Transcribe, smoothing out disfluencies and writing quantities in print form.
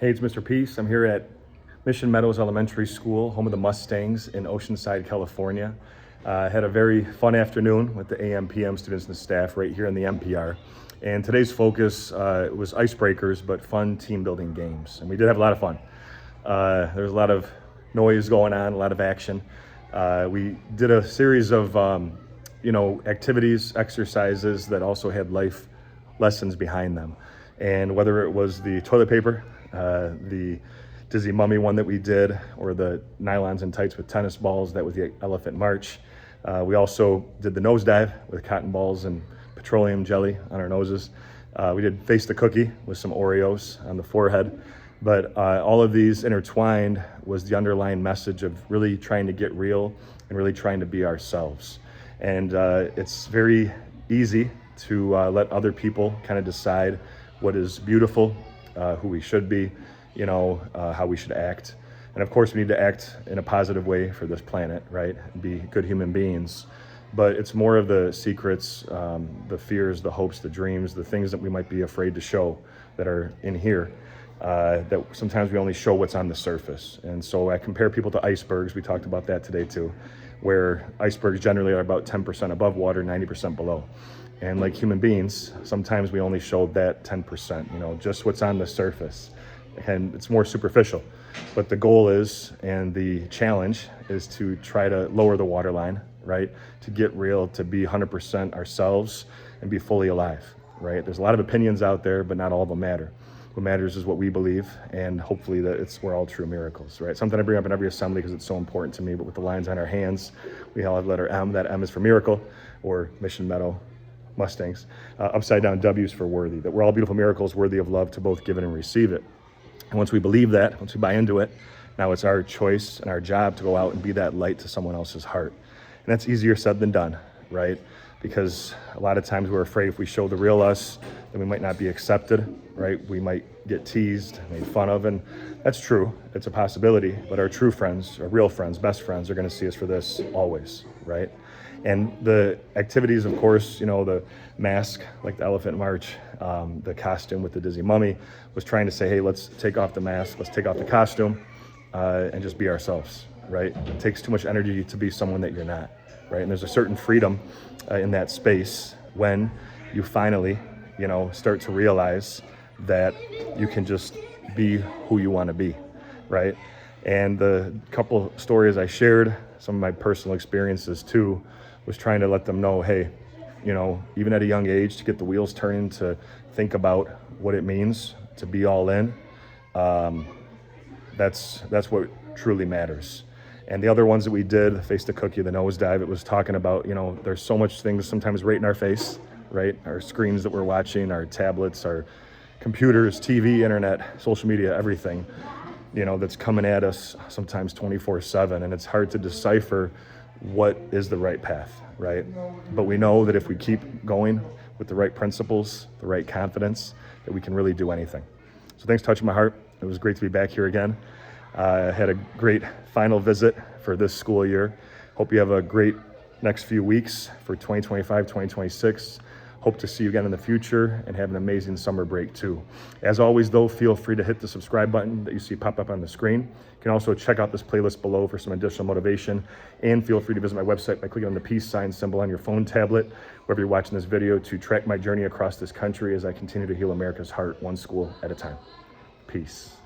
Hey, it's Mr. Peace. I'm here at Mission Meadows Elementary School, home of the Mustangs in Oceanside, California. Had a very fun afternoon with the AM, PM students and the staff right here in the MPR. And today's focus was icebreakers, but fun team building games. And we did have a lot of fun. There was a lot of noise going on, a lot of action. We did a series of activities, exercises that also had life lessons behind them. And whether it was the toilet paper, the Dizzy Mummy one that we did, or the nylons and tights with tennis balls, that was the Elephant March. We also did the nosedive with cotton balls and petroleum jelly on our noses. We did face the cookie with some Oreos on the forehead. But all of these intertwined was the underlying message of really trying to get real and really trying to be ourselves. And it's very easy to let other people kind of decide what is beautiful, who we should be, how we should act. And of course, we need to act in a positive way for this planet, right? Be good human beings. But it's more of the secrets, the fears, the hopes, the dreams, the things that we might be afraid to show that are in here, that sometimes we only show what's on the surface. And so I compare people to icebergs. We talked about that today too, where icebergs generally are about 10% above water, 90% below. And like human beings, sometimes we only show that 10%, just what's on the surface. And it's more superficial. But the goal is, and the challenge is, to try to lower the waterline, right? To get real, to be 100% ourselves and be fully alive, right? There's a lot of opinions out there, but not all of them matter. What matters is what we believe, and hopefully that we're all true miracles, right? Something I bring up in every assembly because it's so important to me, but with the lines on our hands, we all have the letter M. That M is for miracle, or Mission Meadow Mustangs. Upside down W is for worthy, that we're all beautiful miracles worthy of love to both give it and receive it. And once we believe that, once we buy into it, now it's our choice and our job to go out and be that light to someone else's heart. And that's easier said than done, right? Because a lot of times we're afraid if we show the real us, then we might not be accepted, right? We might get teased, made fun of, and that's true. It's a possibility, but our true friends, our real friends, best friends, are gonna see us for this always, right? And the activities, of course, the mask, like the Elephant March, the costume with the Dizzy Mummy, was trying to say, hey, let's take off the mask, let's take off the costume, and just be ourselves, right? It takes too much energy to be someone that you're not, right? And there's a certain freedom in that space when you finally, start to realize that you can just be who you want to be, right? And the couple stories I shared, some of my personal experiences too, was trying to let them know, hey, even at a young age, to get the wheels turning, to think about what it means to be all in, that's what truly matters. And the other ones that we did, Face the Cookie, the nosedive, it was talking about, there's so much things sometimes right in our face, right? Our screens that we're watching, our tablets, our computers, TV, internet, social media, everything, that's coming at us sometimes 24/7. And it's hard to decipher what is the right path, right? But we know that if we keep going with the right principles, the right confidence, that we can really do anything. So thanks for touching my heart. It was great to be back here again. I had a great final visit for this school year. Hope you have a great next few weeks for 2025, 2026. Hope to see you again in the future and have an amazing summer break too. As always though, feel free to hit the subscribe button that you see pop up on the screen. You can also check out this playlist below for some additional motivation, and feel free to visit my website by clicking on the peace sign symbol on your phone tablet, wherever you're watching this video, to track my journey across this country as I continue to heal America's heart one school at a time. Peace.